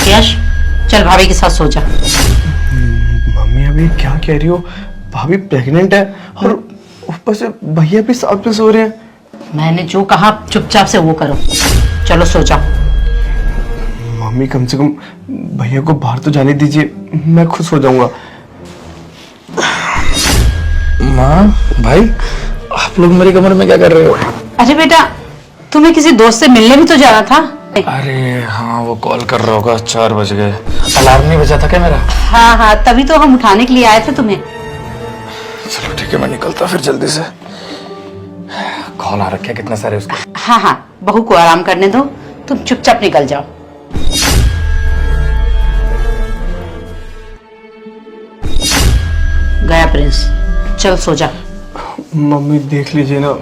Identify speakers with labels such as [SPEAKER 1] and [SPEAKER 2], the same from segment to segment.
[SPEAKER 1] यश, चल भाभी के साथ सो जा।
[SPEAKER 2] मम्मी अभी क्या कह रही हो? भाभी प्रेग्नेंट है और ऊपर से भैया भी साथ में सो रहे हैं।
[SPEAKER 1] मैंने जो कहा चुपचाप से वो करो। चलो सो जाओ।
[SPEAKER 2] मम्मी कम से कम भैया को बाहर तो जाने दीजिए, मैं खुद सो जाऊंगा।
[SPEAKER 3] माँ, भाई, आप लोग मेरे कमरे में क्या कर रहे हो?
[SPEAKER 1] अरे बेटा, तुम्हें किसी दोस्त से मिलने भी तो जाना था।
[SPEAKER 3] अरे हाँ, वो कॉल कर रहा होगा। 4 बज गए। अलार्म नहीं बजा था क्या मेरा?
[SPEAKER 1] हाँ हाँ, तभी तो हम उठाने के लिए आए थे तुम्हें।
[SPEAKER 3] चलो ठीक है, मैं निकलता फिर जल्दी से। कॉल आ रखे कितने सारे उसके।
[SPEAKER 1] हाँ हाँ, बहू को आराम करने दो, तुम चुपचाप निकल जाओ। गया प्रिंस, चल सो जा।
[SPEAKER 2] मम्मी देख लीजिए ना।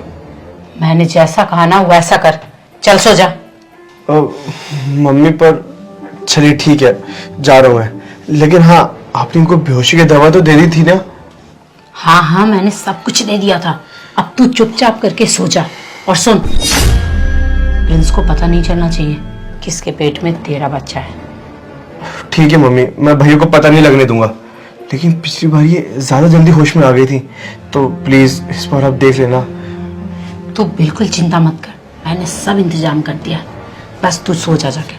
[SPEAKER 1] मैंने जैसा कहा ना वैसा कर। चल सो जा।
[SPEAKER 2] मम्मी पर चलिए ठीक है, जा रहा हूँ मैं। लेकिन हाँ, आपने इनको बेहोशी की दवा तो दे दी थी ना?
[SPEAKER 1] हाँ हाँ, मैंने सब कुछ दे दिया था। अब तू चुपचाप करके सो जा। और सुन, प्रिंस को पता नहीं चलना चाहिए किसके पेट में तेरा बच्चा है।
[SPEAKER 2] ठीक है मम्मी, मैं भैया को पता नहीं लगने दूंगा। लेकिन पिछली बार ये ज्यादा जल्दी होश में आ गई थी, तो प्लीज इस बार आप देख लेना।
[SPEAKER 1] तू बिल्कुल चिंता मत कर, मैंने सब इंतजाम कर दिया। बस तू सो जा जाके।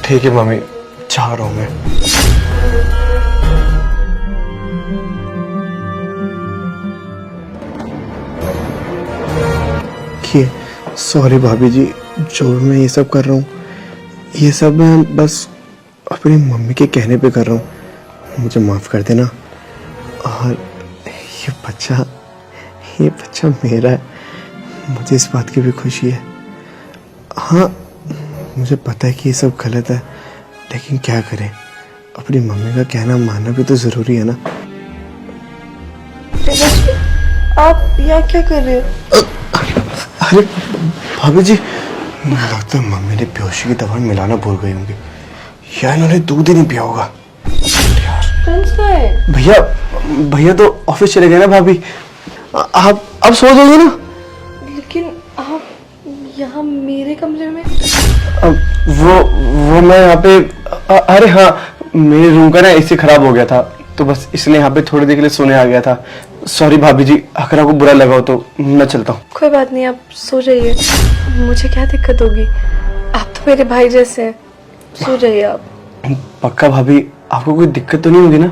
[SPEAKER 2] ठीक है मम्मी, जा रहा हूँ मैं। सॉरी भाभी जी, जो मैं ये सब कर रहा हूँ, ये सब मैं बस अपनी मम्मी के कहने पे कर रहा हूँ। मुझे माफ कर देना। और ये बच्चा मेरा है, मुझे इस बात की भी खुशी है। हाँ, मुझे पता है कि ये सब गलत है, लेकिन क्या करें, अपनी मम्मी का कहना मानना भी तो जरूरी है ना।
[SPEAKER 4] आप यहाँ क्या कर रहे हो?
[SPEAKER 2] अरे भाभी जी, मुझे लगता है मम्मी ने बेहोशी की दवा मिलाना भूल गई होंगी, या इन्होंने दूध ही नहीं पिया होगा।
[SPEAKER 4] प्रिंस कहाँ है?
[SPEAKER 2] भैया तो ऑफिस चले गए ना भाभी। आप सो जाइए ना।
[SPEAKER 4] लेकिन आप यहाँ मेरे कमरे में?
[SPEAKER 2] वो मैं यहाँ पे अरे हाँ, मेरे रूम का ना एसी खराब हो गया था, तो बस इसलिए यहाँ पे थोड़ी देर के लिए सोने आ गया था। सॉरी भाभी जी, अगर आपको बुरा लगा हो तो मैं चलता हूँ।
[SPEAKER 4] कोई बात नहीं, आप सो जाइए। मुझे क्या दिक्कत होगी, आप तो मेरे भाई जैसे हैं। सो जाइए आप।
[SPEAKER 2] पक्का भाभी, आपको कोई दिक्कत तो नहीं होगी ना?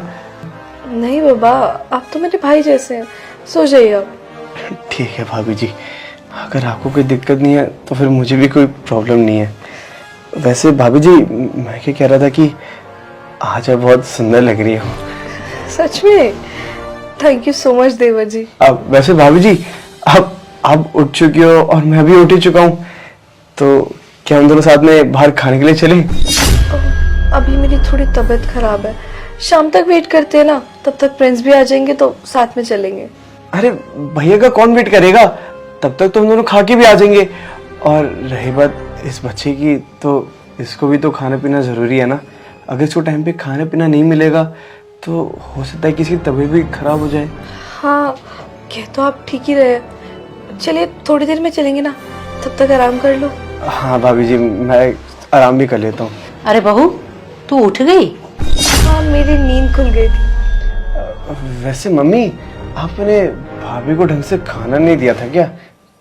[SPEAKER 4] नहीं बाबा, आप तो मेरे भाई जैसे हैं। सो जाइए आप।
[SPEAKER 2] ठीक है भाभी जी, अगर आपको कोई दिक्कत नहीं है तो फिर मुझे भी कोई प्रॉब्लम नहीं है। वैसे भाभी जी, मैं क्या कह रहा था कि आज आप बहुत सुंदर लग रही हो।
[SPEAKER 4] सच में? थैंक यू सो मच देवर जी।
[SPEAKER 2] अब वैसे भाभी जी, आप उठ चुकी हो और मैं भी उठ ही चुका हूँ, तो क्या हम दोनों साथ में बाहर खाने के लिए चलें?
[SPEAKER 4] अभी मेरी थोड़ी तबीयत खराब है, शाम तक वेट करते हैं ना, तब तक प्रिंस भी आ जाएंगे तो साथ में चलेंगे।
[SPEAKER 2] अरे भैया का कौन वेट करेगा, तब तक तो हम दोनों खा के भी आ जाएंगे। और रही बात इस बच्चे की, तो इसको भी तो खाना पीना जरूरी है ना। अगर इसको टाइम पे खाना पीना नहीं मिलेगा तो हो सकता है कि इसकी तबीयत भी खराब हो जाए।
[SPEAKER 4] हाँ, कह तो आप ठीक ही रहे। चलिए थोड़ी देर में चलेंगे ना, तब तक आराम कर लो।
[SPEAKER 2] हाँ भाभी जी, मैं आराम भी कर लेता हूँ।
[SPEAKER 1] अरे बहू, तू उठ गई?
[SPEAKER 4] हाँ, मेरी नींद खुल गई थी।
[SPEAKER 2] वैसे मम्मी, आपने भाभी को ढंग से खाना नहीं दिया था क्या,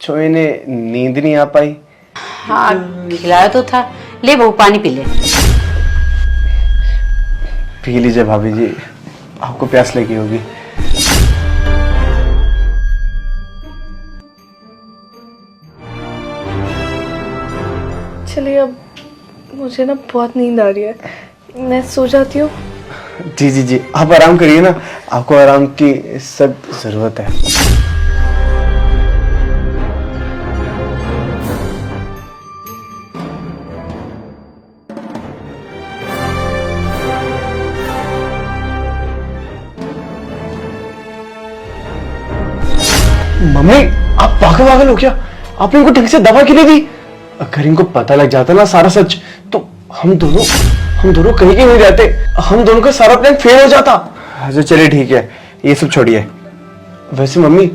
[SPEAKER 2] जो इन्हें नींद नहीं आ पाई?
[SPEAKER 1] हाँ, खिलाया तो था। ले बहू, पानी पी ले।
[SPEAKER 2] पी लीजिए भाभी जी, आपको प्यास लगी होगी।
[SPEAKER 4] चलिए, अब मुझे ना बहुत नींद आ रही है, मैं सो जाती हूँ।
[SPEAKER 2] जी जी जी, आप आराम करिए ना, आपको आराम की सख्त जरूरत है। मम्मी, आप पागल हो क्या? आपने इनको ठीक से दवा क्यों नहीं दी? अगर इनको पता लग जाता ना सारा सच, तो हम दोनों कहीं के नहीं रहते। हम दोनों का सारा प्लान फेल हो जाता। अच्छा चलिए ठीक है, ये सब छोड़िए। वैसे मम्मी,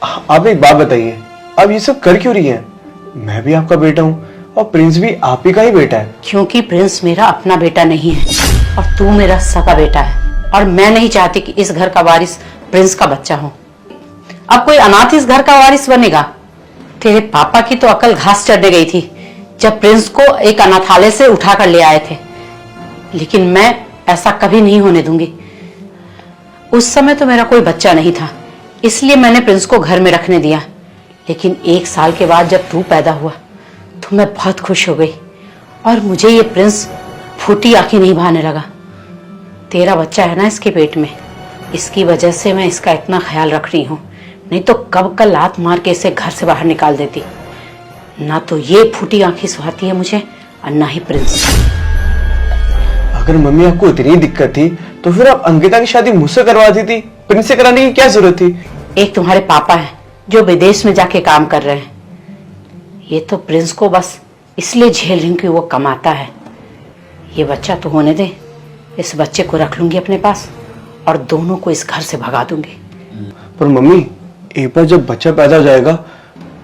[SPEAKER 2] आप एक बात बताइए, आप ये सब कर क्यों रही हैं? मैं भी आपका बेटा हूँ, और प्रिंस भी आप ही का ही बेटा है।
[SPEAKER 1] क्योंकि प्रिंस मेरा अपना बेटा नहीं है और तू मेरा सगा बेटा है, और मैं नहीं चाहती कि इस घर का वारिस प्रिंस का बच्चा हो। अब कोई अनाथ इस घर का वारिस बनेगा? तेरे पापा की तो अकल घास चढ़ने गई थी जब प्रिंस को एक अनाथालय से उठा कर ले आए थे, लेकिन मैं ऐसा कभी नहीं होने दूंगी। उस समय तो मेरा कोई बच्चा नहीं था, इसलिए मैंने प्रिंस को घर में रखने दिया। लेकिन 1 साल के बाद जब तू पैदा हुआ तो मैं बहुत खुश हो गई, और मुझे ये प्रिंस फूटी आंखें नहीं भाने लगा। तेरा बच्चा है ना इसके पेट में, इसकी वजह से मैं इसका इतना ख्याल रख रही हूँ, नहीं तो कब का लात मार के इसे घर से बाहर निकाल देती। ना तो ये फूटी आंखें सुहाती है मुझे, और ना ही प्रिंस।
[SPEAKER 2] अगर मम्मी आपको इतनी दिक्कत थी तो फिर आप अंकिता की शादी मुझसे करवाती थी, प्रिंस से कराने की क्या जरूरत थी?
[SPEAKER 1] एक तुम्हारे पापा है जो विदेश में जाके काम कर रहे हैं, ये तो प्रिंस को बस इसलिए झेल रही हूं कि वो कमाता है। ये बच्चा तो होने दे, इस बच्चे को रख लूंगी अपने पास और दोनों को इस घर से भगा दूंगी।
[SPEAKER 2] पर मम्मी, एक बार जब बच्चा पैदा हो जाएगा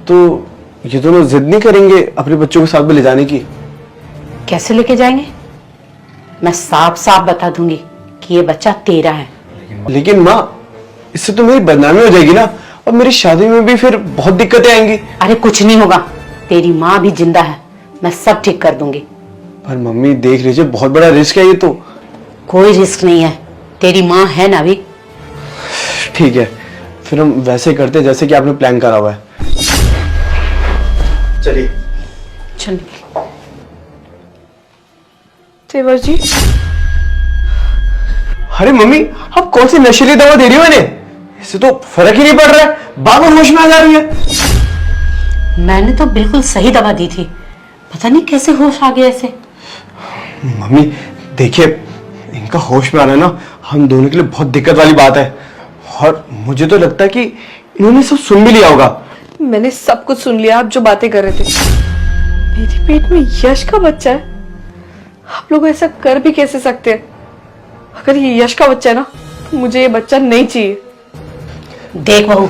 [SPEAKER 2] तो ये दोनों जिद नहीं करेंगे अपने बच्चों को साथ में ले जाने की?
[SPEAKER 1] कैसे लेके जाएंगे? मैं साफ साफ बता दूंगी कि ये बच्चा तेरा है।
[SPEAKER 2] लेकिन माँ, इससे तो मेरी बदनामी हो जाएगी ना, और मेरी शादी में भी फिर बहुत दिक्कतें आएंगी।
[SPEAKER 1] अरे कुछ नहीं होगा, तेरी माँ भी जिंदा है, मैं सब ठीक कर दूंगी।
[SPEAKER 2] पर मम्मी देख लीजिए, बहुत बड़ा रिस्क है ये तो।
[SPEAKER 1] कोई रिस्क नहीं है, तेरी माँ है ना अभी।
[SPEAKER 2] ठीक है, फिर हम वैसे करते जैसे कि आपने प्लान करा हुआ है। चलिए।
[SPEAKER 1] चल।
[SPEAKER 4] तेवर जी,
[SPEAKER 2] अरे मम्मी, आप कौन सी नशीली दवा दे रही हो इन्हें? इससे तो फर्क ही नहीं पड़ रहा है, बार बार होश में आ जा रही है।
[SPEAKER 1] मैंने तो बिल्कुल सही दवा दी थी, पता नहीं कैसे होश आ गया ऐसे।
[SPEAKER 2] मम्मी देखिए, इनका होश में आना ना हम दोनों के लिए बहुत दिक्कत वाली बात है, और मुझे तो लगता है कि इन्होंने सब सुन भी लिया होगा।
[SPEAKER 4] मैंने सब कुछ सुन लिया, आप जो बातें कर रहे थे। मेरे पेट में यश का बच्चा है? आप लोग ऐसा कर भी कैसे सकते हैं? अगर ये यश का बच्चा है ना, तो मुझे ये बच्चा नहीं चाहिए।
[SPEAKER 1] देख बहू,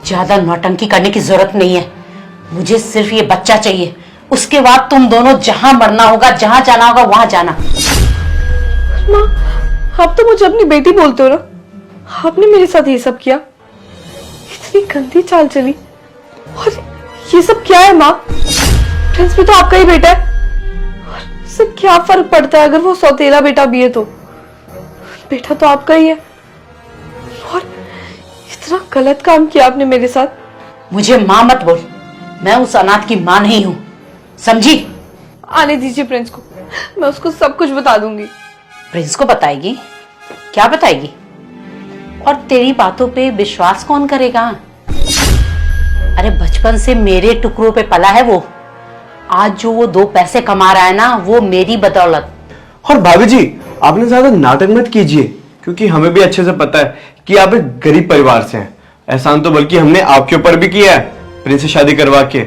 [SPEAKER 1] ज्यादा नौटंकी करने की जरूरत नहीं है, मुझे सिर्फ ये बच्चा चाहिए। उसके बाद तुम दोनों जहां मरना होगा, जहां जाना होगा वहां जाना।
[SPEAKER 4] माँ, आप तो मुझे अपनी बेटी बोलते हो ना, आपने मेरे साथ ये सब किया, इतनी गंदी चाल चली, और ये सब क्या है माँ? प्रिंस भी तो आपका ही बेटा है, और इससे क्या फर्क पड़ता है अगर वो सौतेला बेटा भी है तो? बेटा तो आपका ही है, और इतना गलत काम किया आपने मेरे साथ।
[SPEAKER 1] मुझे माँ मत बोल, मैं उस अनाथ की माँ नहीं हूं, समझी?
[SPEAKER 4] आने दीजिए प्रिंस को, मैं उसको सब कुछ बता दूंगी।
[SPEAKER 1] प्रिंस को बताएगी? क्या बताएगी? और तेरी बातों पे विश्वास कौन करेगा? अरे बचपन से मेरे टुकड़ों पे पला है वो, आज जो वो 2 पैसे कमा रहा है ना, वो मेरी बदौलत।
[SPEAKER 2] और भाभी जी, आपने ज्यादा नाटक मत कीजिए, क्योंकि हमें भी अच्छे से पता है कि आप एक गरीब परिवार से हैं। एहसान तो बल्कि हमने आपके ऊपर भी किया है, प्रिंस से शादी करवा के।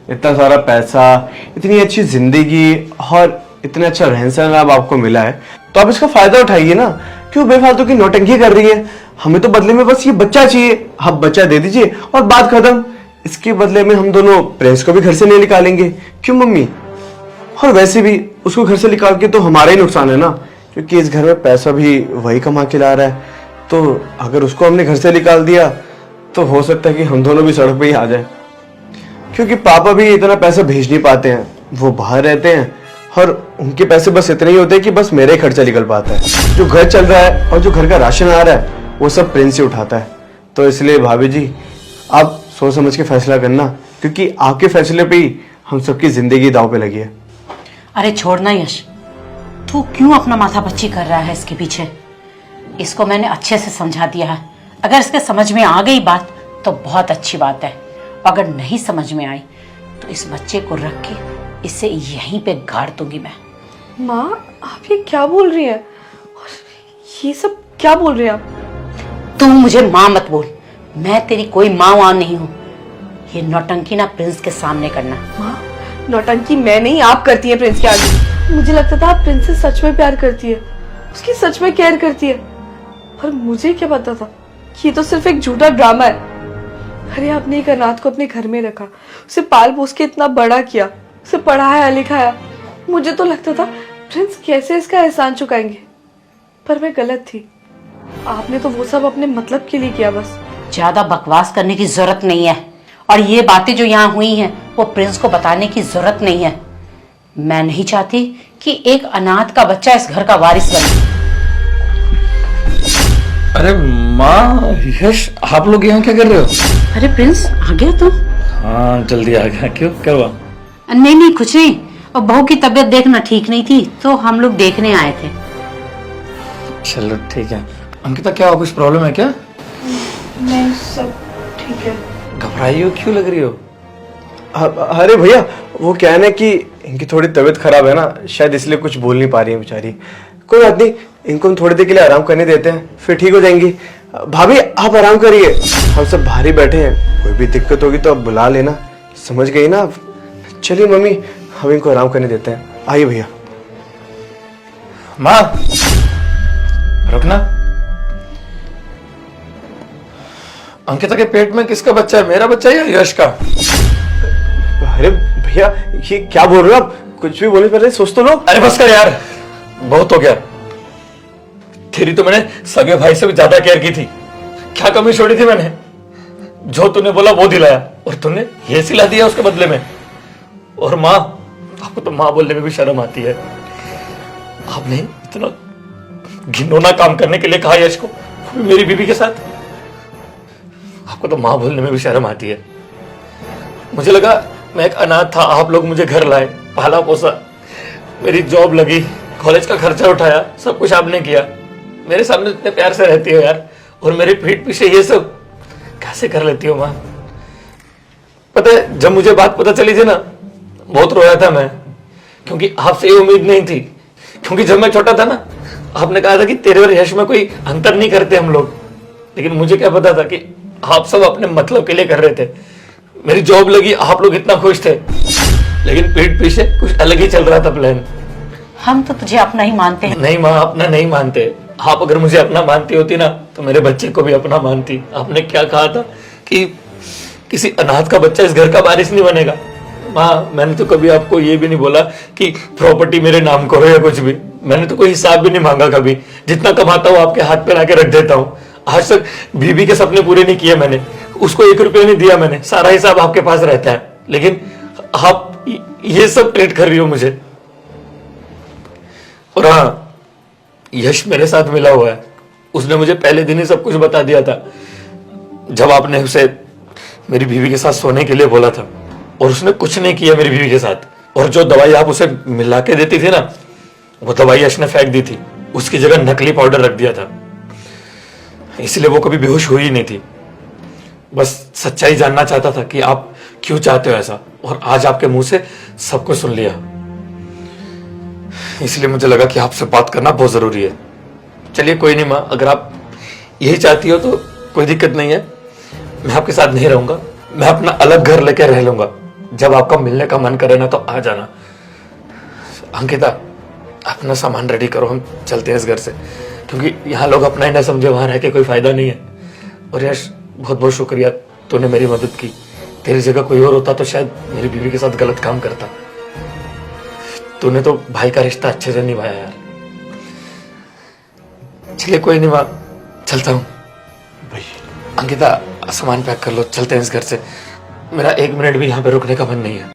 [SPEAKER 2] इतना सारा पैसा, इतनी अच्छी जिंदगी और इतना अच्छा रहन सहन अब आपको मिला है, तो आप इसका फायदा उठाइए ना। क्यों बेफालतू की नौटंकी कर रही है? हमें तो बदले में बस ये बच्चा चाहिए, आप बच्चा दे दीजिए और बात खत्म। इसके बदले में हम दोनों प्रिंस को भी घर से नहीं निकालेंगे, क्यों मम्मी? और वैसे भी उसको घर से निकाल के तो हमारा ही नुकसान है ना, क्योंकि इस घर में पैसा भी वही कमा के ला रहा है। तो अगर उसको हमने घर से निकाल दिया तो हो सकता है कि हम दोनों भी सड़क पे ही आ जाए, क्योंकि पापा भी इतना पैसा भेज नहीं पाते हैं, वो बाहर रहते हैं, और उनके पैसे बस इतने ही होते हैं कि बस मेरा ही खर्चा निकल पाता है। जो घर चल रहा है और जो घर का राशन आ रहा है वो सब प्रिंस से उठाता है। तो इसलिए भाभी जी, आप सोच समझ के फैसला करना, क्योंकि आपके फैसले पे ही हम सबकी जिंदगी दांव पे लगी है।
[SPEAKER 1] अरे छोड़ना यश, तू क्यों अपना माथा पच्ची कर रहा है इसके पीछे? इसको मैंने अच्छे से समझा दिया है, अगर इसके समझ में आ गई बात तो बहुत अच्छी बात है, अगर नहीं समझ में आई तो इस बच्चे को रख के इसे यहीं पे गाड़ दूंगी मैं।
[SPEAKER 4] माँ, आप ये क्या बोल रही हैं? और ये सब क्या बोल रहे हैं आप?
[SPEAKER 1] तू मुझे माँ मत बोल, मैं तेरी कोई माँ वाँ नहीं हूँ। ये नौटंकी ना प्रिंस के सामने करना।
[SPEAKER 4] माँ, नौटंकी मैं नहीं, आप करती हैं प्रिंस के आगे। मुझे लगता था आप प्रिंस से सच में प्यार करती है, उसकी सच में केयर करती है, पर मुझे क्या पता था कि ये तो सिर्फ एक झूठा ड्रामा है। अरे आपने एक अनाथ को अपने घर में रखा, उसे पाल पोस के इतना बड़ा किया, उसे पढ़ाया लिखाया। मुझे तो लगता था प्रिंस कैसे इसका एहसान चुकाएंगे, पर मैं गलत थी। आपने तो वो सब अपने मतलब के लिए किया बस।
[SPEAKER 1] ज्यादा बकवास करने की जरूरत नहीं है, और ये बातें जो यहाँ हुई हैं वो प्रिंस को बताने की जरूरत नहीं है। मैं नहीं चाहती कि एक अनाथ का बच्चा इस घर का वारिस बने।
[SPEAKER 3] अरे माँ, यश, आप लोग यहाँ क्या कर रहे हो?
[SPEAKER 1] अरे प्रिंस, आ गया तुम?
[SPEAKER 3] हाँ जल्दी आ गया। क्यों, क्या हुआ?
[SPEAKER 1] नहीं कुछ नहीं, और बहू की तबीयत देखना ठीक नहीं थी तो हम लोग देखने आए थे।
[SPEAKER 3] चलो ठीक है। अंकिता, क्या कुछ प्रॉब्लम है क्या?
[SPEAKER 4] नहीं, सब ठीक है।
[SPEAKER 3] घबराई हो, क्यों लग रही हो?
[SPEAKER 2] अरे भैया, वो क्या है ना कि इनकी थोड़ी तबीयत खराब है ना, शायद इसलिए कुछ बोल नहीं पा रही है बेचारी। कोई बात नहीं, इनको हम थोड़ी देर के लिए आराम करने देते हैं, फिर ठीक हो जाएंगी। भाभी आप आराम करिए, हम सब बाहर ही बैठे हैं, कोई भी दिक्कत होगी तो आप बुला लेना, समझ गई ना आप? चलिए मम्मी, हम इनको आराम करने देते हैं। आइए भैया।
[SPEAKER 3] माँ रुकना। अंकिता के पेट में किसका बच्चा है, मेरा बच्चा है या यश का?
[SPEAKER 2] अरे भैया, ये क्या बोल रहे हो आप? कुछ भी बोलने पहले सोच तो लो।
[SPEAKER 3] अरे बस कर यार, बहुत हो गया। तेरी तो मैंने सगे भाई से भी ज्यादा केयर की थी। क्या कमी छोड़ी थी मैंने? जो तूने बोला वो दिलाया, और तूने ये सिला दिया उसके बदले में। और माँ, आपको तो माँ बोलने में भी शर्म आती है। आपने इतना घिनौना काम करने के लिए कहा यश को, वो भी मेरी बीवी के साथ। आपको तो माँ बोलने में भी शर्म आती है। मुझे लगा मैं एक अनाथ था, आप लोग मुझे घर लाए, पाला पोसा, मेरी जॉब लगी, कॉलेज का खर्चा उठाया, सब कुछ आपने किया। मेरे सामने इतने प्यार से रहती हो यार, और मेरे पीठ पीछे ये सब कैसे कर लेती हो माँ? पता है, जब मुझे बात पता चली थी ना, बहुत रोया था मैं, क्योंकि आपसे ये उम्मीद नहीं थी। क्योंकि जब मैं छोटा था ना, आपने कहा था कि तेरे और यश में कोई अंतर नहीं करते हम लोग, लेकिन मुझे क्या पता था कि आप सब अपने मतलब के लिए कर रहे थे। मेरी जॉब लगी, आप लोग इतना खुश थे, लेकिन पीठ पीछे कुछ अलग ही चल रहा था प्लान।
[SPEAKER 1] हम तो तुझे अपना ही मानते हैं।
[SPEAKER 3] नहीं माँ, अपना नहीं मानते। आप अगर मुझे अपना मानती होती ना, तो मेरे बच्चे को भी अपना मानती। आपने क्या कहा था कि किसी अनाथ का बच्चा इस घर का वारिस नहीं बनेगा। माँ, मैंने तो कभी आपको ये भी नहीं बोला कि प्रॉपर्टी मेरे नाम करो या कुछ भी। मैंने तो कोई हिसाब भी नहीं मांगा कभी। जितना कमाता हूँ आपके हाथ पे लाके रख देता हूँ। आज तक बीवी के सपने पूरे नहीं किए मैंने, उसको 1 रुपया नहीं दिया मैंने, सारा हिसाब आपके पास रहता है। लेकिन आप ये सब ट्रीट कर रही हो मुझे। और हाँ, यश मेरे साथ मिला हुआ है। उसने मुझे पहले दिन ही सब कुछ बता दिया था, जब आपने उसे मेरी बीवी के साथ सोने के लिए बोला था, और उसने कुछ नहीं किया मेरी बीवी के साथ। और जो दवाई आप उसे मिला के देती थी ना, वो दवाई यश ने फेंक दी थी, उसकी जगह नकली पाउडर रख दिया था, इसलिए वो कभी बेहोश हुई ही नहीं थी। बस सच्चाई जानना चाहता था कि आप क्यों चाहते हो ऐसा, और आज आपके मुंह से सब कुछ सुन लिया, इसलिए मुझे लगा कि आपसे बात करना बहुत जरूरी है। चलिए कोई नहीं माँ, अगर आप यही चाहती हो तो कोई दिक्कत नहीं है, मैं आपके साथ नहीं रहूंगा, मैं अपना अलग घर लेकर रह लूंगा। जब आपका मिलने का मन करे ना तो आ जाना। अंकिता, अपना सामान रेडी करो, हम चलते हैं इस घर से, क्योंकि यहाँ लोग अपना ही ना समझे, वहां रह के कोई फायदा नहीं है। और यश, बहुत बहुत शुक्रिया, तूने मेरी मदद की। तेरी जगह कोई और होता तो शायद मेरी बीवी के साथ गलत काम करता। तूने तो भाई का रिश्ता अच्छे से निभाया यार। चलिए कोई नहीं माँ, चलता हूँ। अंकिता, सामान पैक कर लो, चलते हैं इस घर से। मेरा 1 मिनट भी यहाँ पे रुकने का मन नहीं है।